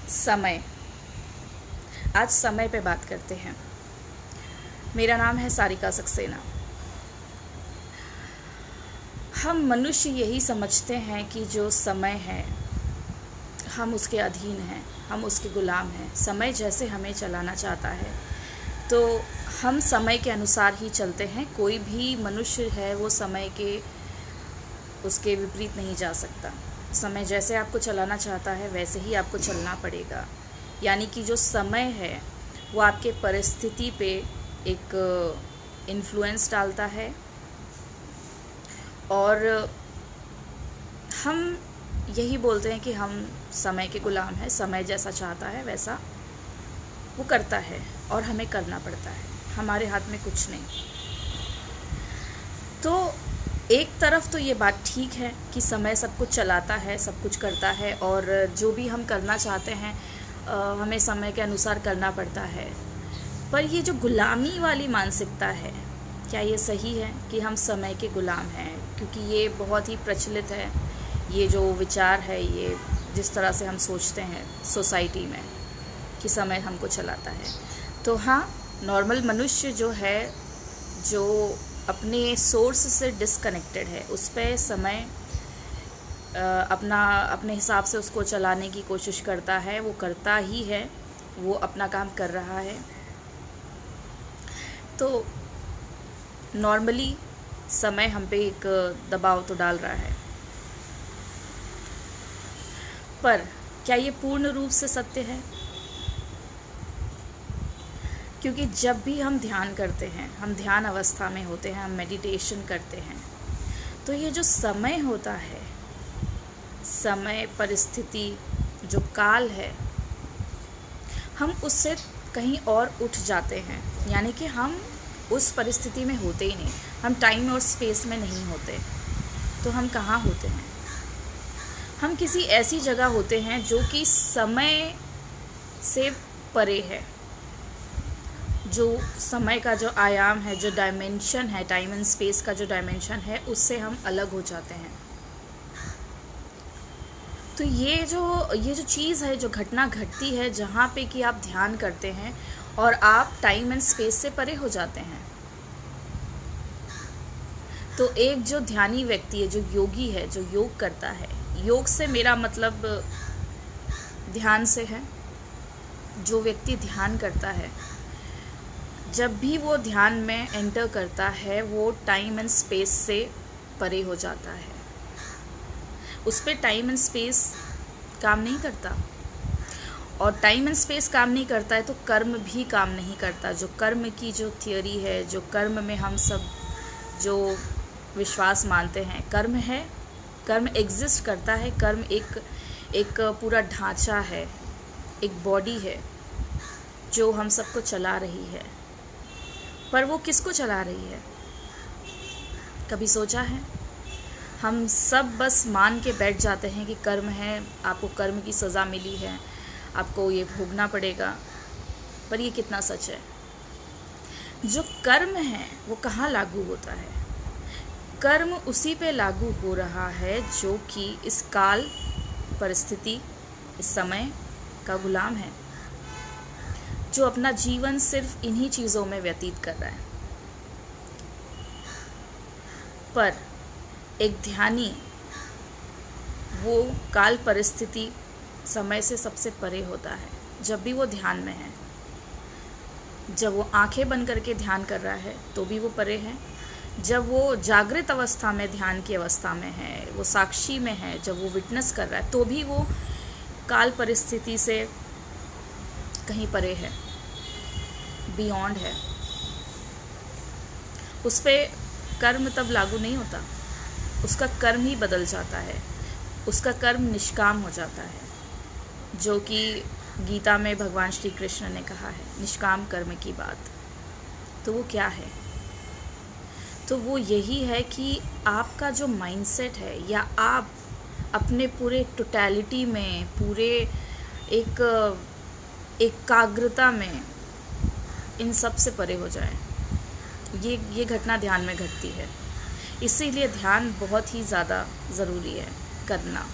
समय। आज समय पे बात करते हैं। मेरा नाम है सारिका सक्सेना। हम मनुष्य यही समझते हैं कि जो समय है हम उसके अधीन हैं, हम उसके गुलाम हैं। समय जैसे हमें चलाना चाहता है तो हम समय के अनुसार ही चलते हैं। कोई भी मनुष्य है वो समय के उसके विपरीत नहीं जा सकता। समय जैसे आपको चलाना चाहता है वैसे ही आपको चलना पड़ेगा। यानी कि जो समय है वो आपके परिस्थिति पे एक इन्फ्लुएंस डालता है और हम यही बोलते हैं कि हम समय के गुलाम हैं। समय जैसा चाहता है वैसा वो करता है और हमें करना पड़ता है, हमारे हाथ में कुछ नहीं। तो एक तरफ तो ये बात ठीक है कि समय सब कुछ चलाता है, सब कुछ करता है और जो भी हम करना चाहते हैं हमें समय के अनुसार करना पड़ता है। पर ये जो गुलामी वाली मानसिकता है, क्या ये सही है कि हम समय के गुलाम हैं? क्योंकि ये बहुत ही प्रचलित है, ये जो विचार है, ये जिस तरह से हम सोचते हैं सोसाइटी में कि समय हमको चलाता है। तो हाँ, नॉर्मल मनुष्य जो है, जो अपने सोर्स से डिस्कनेक्टेड है, उस पर समय अपने हिसाब से उसको चलाने की कोशिश करता है। वो करता ही है, वो अपना काम कर रहा है। तो नॉर्मली समय हम पे एक दबाव तो डाल रहा है, पर क्या ये पूर्ण रूप से सत्य है? क्योंकि जब भी हम ध्यान करते हैं, हम ध्यान अवस्था में होते हैं, हम मेडिटेशन करते हैं, तो ये जो समय होता है, समय, परिस्थिति, जो काल है, हम उससे कहीं और उठ जाते हैं। यानी कि हम उस परिस्थिति में होते ही नहीं, हम टाइम और स्पेस में नहीं होते। तो हम कहाँ होते हैं? हम किसी ऐसी जगह होते हैं जो कि समय से परे है। जो समय का जो आयाम है, जो डायमेंशन है, टाइम एंड स्पेस का जो डायमेंशन है, उससे हम अलग हो जाते हैं। तो ये जो चीज़ है, जो घटना घटती है जहाँ पे कि आप ध्यान करते हैं और आप टाइम एंड स्पेस से परे हो जाते हैं। तो एक जो ध्यानी व्यक्ति है, जो योगी है, जो योग करता है, योग से मेरा मतलब ध्यान से है। जो व्यक्ति ध्यान करता है, जब भी वो ध्यान में एंटर करता है, वो टाइम एंड स्पेस से परे हो जाता है। उस पर टाइम एंड स्पेस काम नहीं करता, और टाइम एंड स्पेस काम नहीं करता है तो कर्म भी काम नहीं करता। जो कर्म की जो थियोरी है, जो कर्म में हम सब जो विश्वास मानते हैं, कर्म है, कर्म एग्जिस्ट करता है। कर्म एक पूरा ढांचा है, एक बॉडी है जो हम सबको चला रही है। पर वो किसको चला रही है? कभी सोचा है? हम सब बस मान के बैठ जाते हैं कि कर्म है, आपको कर्म की सज़ा मिली है, आपको ये भोगना पड़ेगा। पर ये कितना सच है? जो कर्म है वो कहाँ लागू होता है? कर्म उसी पे लागू हो रहा है जो कि इस काल, परिस्थिति, इस समय का गुलाम है, जो अपना जीवन सिर्फ इन्हीं चीज़ों में व्यतीत कर रहा है। पर एक ध्यानी, वो काल, परिस्थिति, समय से सबसे परे होता है। जब भी वो ध्यान में है, जब वो आंखें बंद करके ध्यान कर रहा है तो भी वो परे है। जब वो जागृत अवस्था में, ध्यान की अवस्था में है, वो साक्षी में है, जब वो विटनेस कर रहा है, तो भी वो काल, परिस्थिति से कहीं परे है, बियॉन्ड है। उस पर कर्म तब लागू नहीं होता, उसका कर्म ही बदल जाता है, उसका कर्म निष्काम हो जाता है। जो कि गीता में भगवान श्री कृष्ण ने कहा है, निष्काम कर्म की बात। तो वो क्या है? तो वो यही है कि आपका जो माइंडसेट है, या आप अपने पूरे टोटलिटी में, पूरे एक एकाग्रता में इन सब से परे हो जाए। ये घटना ध्यान में घटती है। इसीलिए ध्यान बहुत ही ज़्यादा ज़रूरी है करना।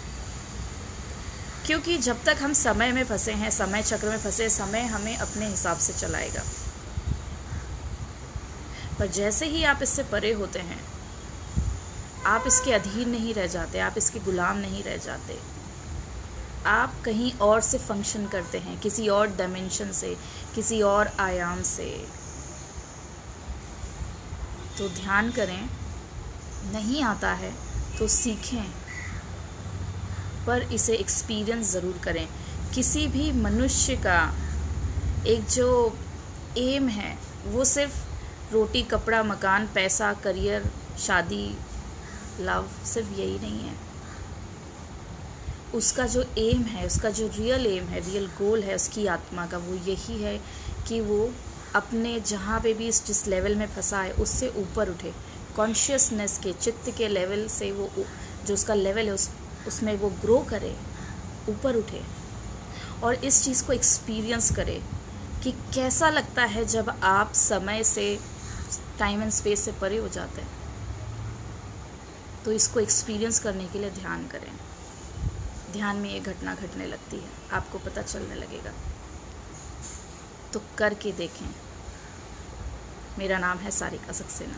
क्योंकि जब तक हम समय में फंसे हैं, समय चक्र में फंसे, समय हमें अपने हिसाब से चलाएगा। पर जैसे ही आप इससे परे होते हैं, आप इसके अधीन नहीं रह जाते, आप इसके गुलाम नहीं रह जाते, आप कहीं और से फंक्शन करते हैं, किसी और डायमेंशन से, किसी और आयाम से। तो ध्यान करें, नहीं आता है तो सीखें, पर इसे एक्सपीरियंस ज़रूर करें। किसी भी मनुष्य का एक जो एम है वो सिर्फ रोटी, कपड़ा, मकान, पैसा, करियर, शादी, लव, सिर्फ यही नहीं है। उसका जो एम है, उसका जो रियल एम है, रियल गोल है उसकी आत्मा का, वो यही है कि वो अपने जहाँ पे भी जिस लेवल में फंसा है उससे ऊपर उठे, कॉन्शियसनेस के, चित्त के लेवल से वो जो उसका लेवल है उसमें वो ग्रो करे, ऊपर उठे और इस चीज़ को एक्सपीरियंस करे कि कैसा लगता है जब आप समय से, टाइम एंड स्पेस से परे हो जाते हैं। तो इसको एक्सपीरियंस करने के लिए ध्यान करें। ध्यान में ये घटना घटने लगती है, आपको पता चलने लगेगा। तो करके देखें। मेरा नाम है सारिका सक्सेना।